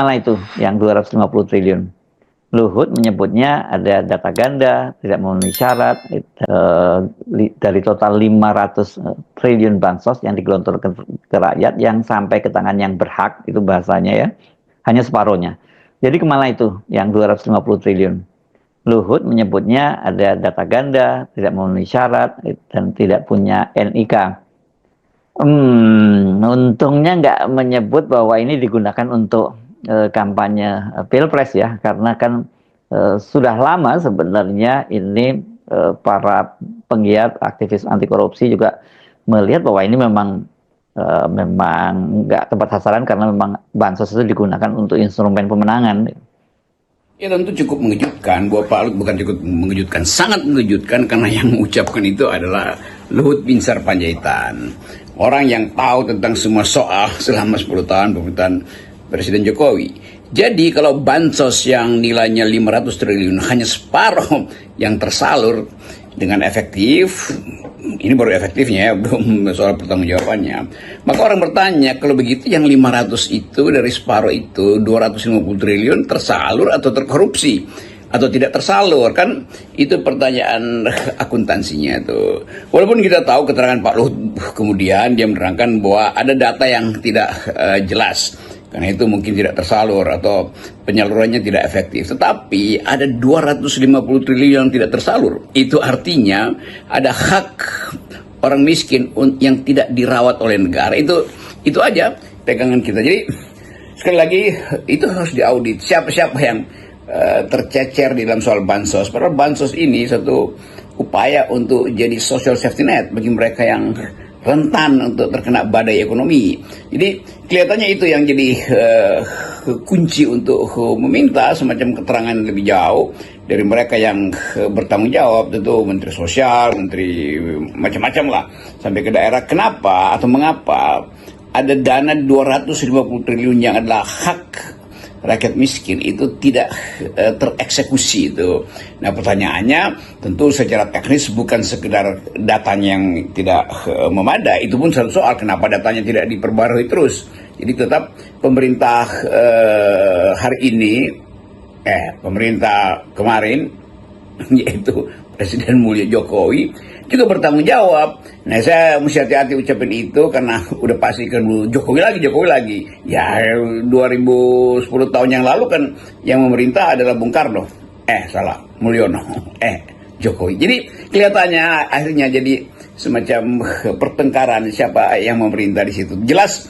Malah itu yang 250 triliun. Luhut menyebutnya ada data ganda, tidak memenuhi syarat, dari total 500 triliun bansos yang digelontorkan ke rakyat yang sampai ke tangan yang berhak, itu bahasanya ya, hanya separohnya. Jadi kemana itu yang 250 triliun. Luhut menyebutnya ada data ganda, tidak memenuhi syarat, dan tidak punya NIK. Untungnya nggak menyebut bahwa ini digunakan untuk kampanye pilpres ya, karena kan sudah lama sebenarnya ini para penggiat aktivis anti korupsi juga melihat bahwa ini memang nggak tepat sasaran karena memang bansos itu digunakan untuk instrumen pemenangan. Ya tentu cukup mengejutkan bahwa Pak Luhut, bukan cukup mengejutkan, sangat mengejutkan karena yang mengucapkan itu adalah Luhut Binsar Panjaitan. Orang yang tahu tentang semua soal selama 10 tahun pemerintahan Presiden Jokowi. Jadi kalau bansos yang nilainya 500 triliun hanya separuh yang tersalur dengan efektif, ini baru efektifnya ya, belum soal pertanggungjawabannya. Maka orang bertanya, kalau begitu yang 500 itu dari separuh itu 250 triliun tersalur atau terkorupsi atau tidak tersalur, kan itu pertanyaan akuntansinya tuh. Walaupun kita tahu keterangan Pak Luhut kemudian dia menerangkan bahwa ada data yang tidak jelas, karena itu mungkin tidak tersalur atau penyalurannya tidak efektif. Tetapi ada 250 triliun yang tidak tersalur. Itu artinya ada hak orang miskin yang tidak dirawat oleh negara. Itu aja pegangan kita. Jadi sekali lagi itu harus diaudit. Siapa-siapa yang tercecer di dalam soal bansos. Padahal bansos ini satu upaya untuk jadi social safety net bagi mereka yang rentan untuk terkena badai ekonomi. Jadi kelihatannya itu yang jadi kunci untuk meminta semacam keterangan lebih jauh dari mereka yang bertanggung jawab, tentu Menteri Sosial, Menteri macam-macam lah, sampai ke daerah. Kenapa atau mengapa ada dana 250 triliun yang adalah hak rakyat miskin itu tidak tereksekusi itu. Nah pertanyaannya tentu secara teknis bukan sekedar datanya yang tidak memadai, itu pun satu soal, kenapa datanya tidak diperbarui terus. Jadi tetap pemerintah hari ini, pemerintah kemarin, yaitu Presiden Mulia Jokowi juga bertanggung jawab. Nah saya mesti hati-hati ucapin itu karena udah pastikan Jokowi lagi. Ya 2010 tahun yang lalu kan yang memerintah adalah Bung Karno. Salah, Mulyono. Jokowi. Jadi kelihatannya akhirnya jadi semacam pertengkaran siapa yang memerintah di situ. Jelas